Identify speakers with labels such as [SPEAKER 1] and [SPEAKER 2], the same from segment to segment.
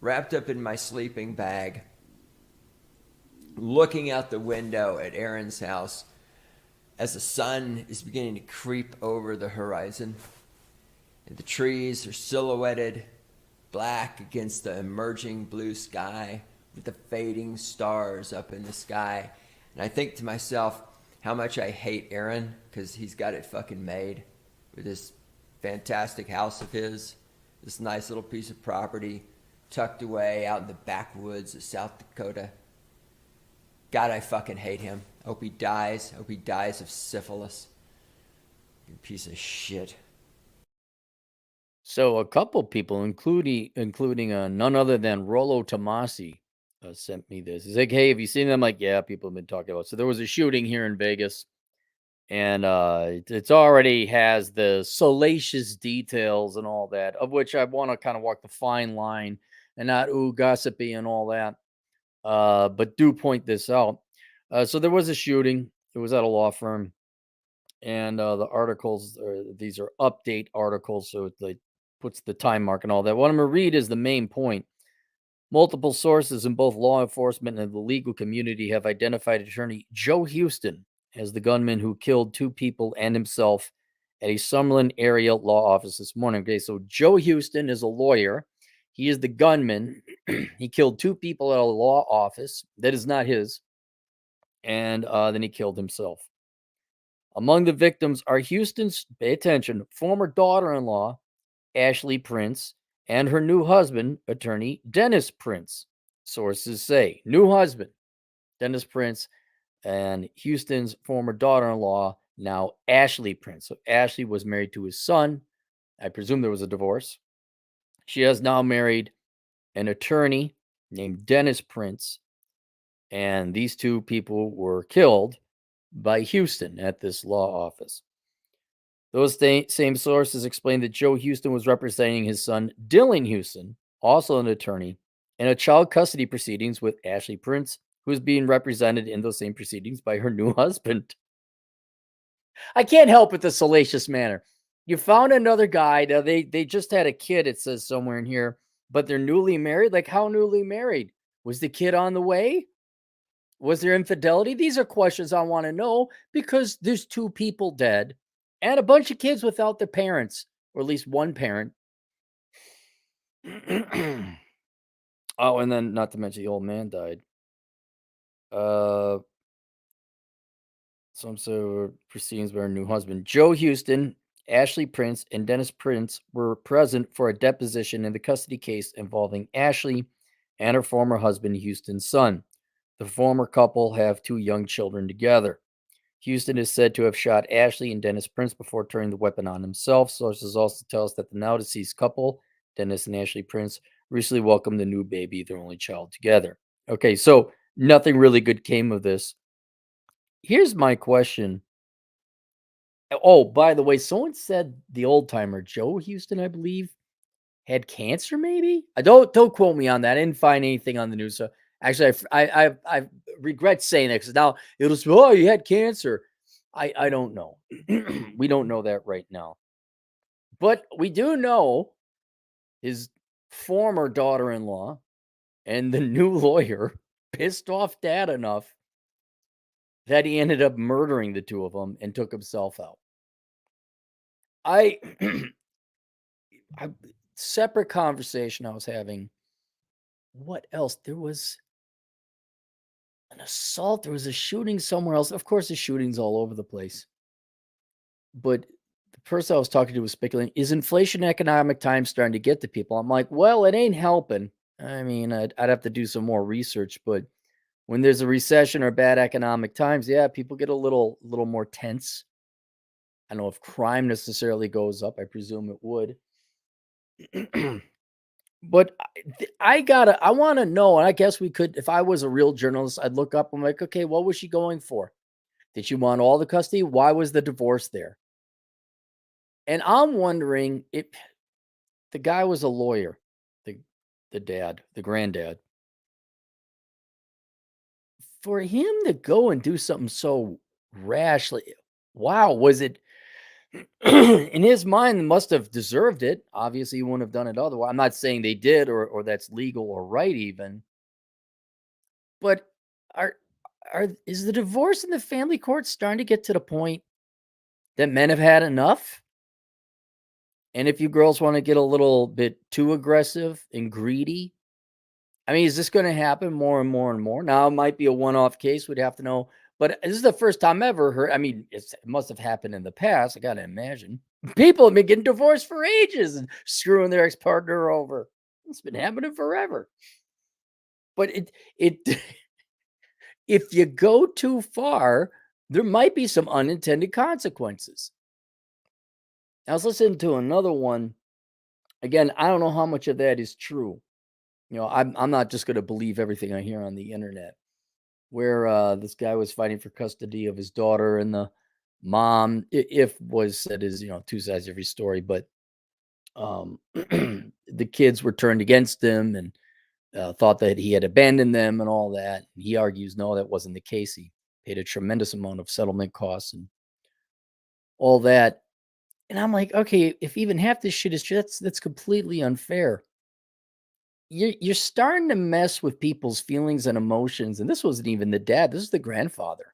[SPEAKER 1] wrapped up in my sleeping bag, looking out the window at Aaron's house as the sun is beginning to creep over the horizon. And the trees are silhouetted black against the emerging blue sky with the fading stars up in the sky. And I think to myself how much I hate Aaron because he's got it fucking made with this fantastic house of his, this nice little piece of property tucked away out in the backwoods of South Dakota. God, I fucking hate him. I hope he dies. I hope he dies of syphilis. You piece of shit.
[SPEAKER 2] So a couple people, including none other than Rollo Tomasi, sent me this. He's like, "Hey, have you seen them?" I'm like, "Yeah, people have been talking about." So there was a shooting here in Vegas, and it's already has the salacious details and all that, of which I want to kind of walk the fine line and not gossipy and all that. But do point this out. So there was a shooting. It was at a law firm, and the articles these are update articles, so it like puts the time mark and all that. What I'm gonna read is the main point. Multiple sources in both law enforcement and the legal community have identified attorney Joe Houston as the gunman who killed two people and himself at a Summerlin area law office this morning. Okay, so Joe Houston is a lawyer. He is the gunman. He killed two people at a law office that is not his, and then he killed himself. Among the victims are Houston's, pay attention, former daughter in law, Ashley Prince, and her new husband, attorney Dennis Prince. Sources say new husband, Dennis Prince, and Houston's former daughter in law, now Ashley Prince. So Ashley was married to his son. I presume there was a divorce. She has now married an attorney named Dennis Prince, and these two people were killed by Houston at this law office. Those same sources explain that Joe Houston was representing his son, Dylan Houston, also an attorney, in a child custody proceedings with Ashley Prince, who is being represented in those same proceedings by her new husband. I can't help with the salacious manner. You found another guy. Now they just had a kid, it says somewhere in here, but they're newly married. Like, how newly married? Was the kid on the way? Was there infidelity? These are questions I want to know because there's two people dead and a bunch of kids without their parents, or at least one parent. Oh, and then not to mention the old man died. Uh, some sort of proceedings by her new husband. Joe Houston, Ashley Prince, and Dennis Prince were present for a deposition in the custody case involving Ashley and her former husband, Houston's son. The former couple have two young children together. Houston is said to have shot Ashley and Dennis Prince before turning the weapon on himself. Sources also tell us that the now deceased couple, Dennis and Ashley Prince, recently welcomed the new baby, their only child, together. Okay, so nothing really good came of this. Here's my question. Oh, by the way, someone said the old timer Joe Houston, I believe, had cancer. Maybe I don't quote me on that. I didn't find anything on the news. So actually, I regret saying that because now it'll say, oh, you had cancer. I don't know. We don't know that right now, but we do know his former daughter-in-law and the new lawyer pissed off dad enough that he ended up murdering the two of them and took himself out. I, I separate conversation I was having. What else? There was an assault. There was a shooting somewhere else. Of course, the shootings all over the place. But the person I was talking to was speculating, is inflation economic times starting to get to people? I'm like, well, it ain't helping. I mean, I'd have to do some more research, but when there's a recession or bad economic times, yeah, people get a little more tense. I don't know if crime necessarily goes up. I presume it would. But I want to know, and I guess we could, if I was a real journalist, I'd look up. I'm like, okay, what was she going for? Did she want all the custody? Why was the divorce there? And I'm wondering if the guy was a lawyer, the the dad, the granddad. For him to go and do something so rashly, wow, was it? In his mind, they must have deserved it. Obviously, he wouldn't have done it otherwise. I'm not saying they did or that's legal or right even. But are is the divorce in the family court starting to get to the point that men have had enough? And if you girls want to get a little bit too aggressive and greedy, I mean, is this going to happen more and more and more? Now, it might be a one-off case. We'd have to know. But this is the first time I've ever heard. I mean, it must have happened in the past. I got to imagine. People have been getting divorced for ages and screwing their ex-partner over. It's been happening forever. But it if you go too far, there might be some unintended consequences. I was listening to another one. Again, I don't know how much of that is true. I'm not just going to believe everything I hear on the internet. Where this guy was fighting for custody of his daughter, and the mom, if was said is two sides of every story, but the kids were turned against him and thought that he had abandoned them and all that. And he argues no, that wasn't the case. He paid a tremendous amount of settlement costs and all that. And I'm like, okay, if even half this shit is true, that's completely unfair. You're starting to mess with people's feelings and emotions. And this wasn't even the dad, this is the grandfather.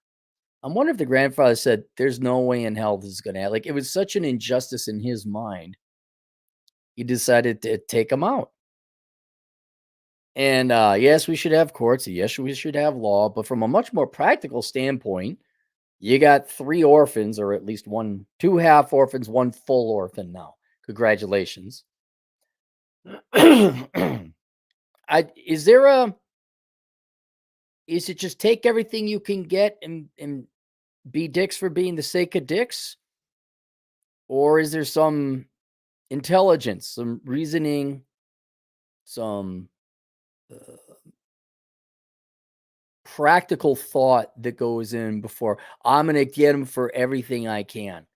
[SPEAKER 2] I'm wondering if the grandfather said, "There's no way in hell this is gonna happen." Like, it was such an injustice in his mind, he decided to take him out. And, yes, we should have courts, yes, we should have law, but from a much more practical standpoint, you got 3 orphans, or at least 2 half orphans, 1 full orphan now. Congratulations. I is it just take everything you can get and be dicks for being the sake of dicks? Or is there some intelligence, some reasoning, some uh, practical thought that goes in before I'm going to get him for everything I can?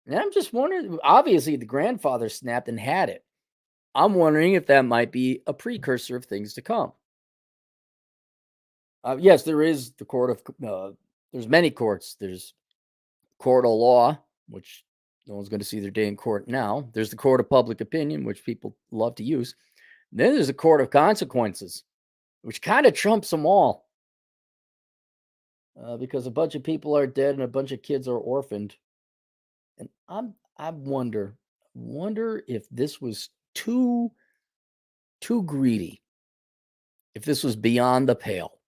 [SPEAKER 2] And I'm just wondering, obviously, the grandfather snapped and had it. I'm wondering if that might be a precursor of things to come. Yes, there is the court of, there's many courts. There's court of law, which no one's going to see their day in court now. There's the court of public opinion, which people love to use. Then there's a court of consequences, which kind of trumps them all, because a bunch of people are dead and a bunch of kids are orphaned. And I wonder if this was too greedy, if this was beyond the pale,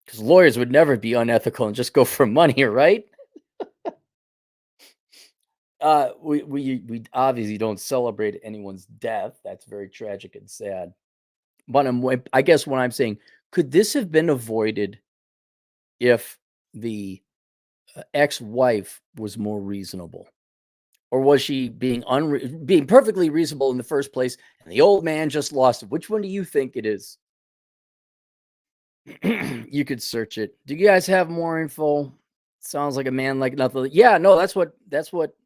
[SPEAKER 2] because lawyers would never be unethical and just go for money, right? We obviously don't celebrate anyone's death. That's very tragic and sad. But I guess what I'm saying, could this have been avoided if the ex-wife was more reasonable? Or was she being perfectly reasonable in the first place, and the old man just lost it? Which one do you think it is? You could search it. Do you guys have more info? Sounds like a man like nothing. Yeah, no, that's what that's what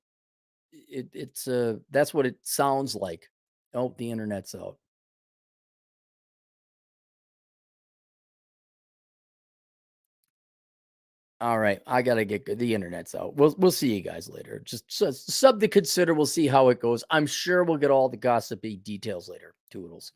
[SPEAKER 2] it sounds like. Oh, the internet's out. All right, I gotta get good. The internet's out. We'll see you guys later. Just sub to consider. We'll see how it goes. I'm sure we'll get all the gossipy details later. Toodles.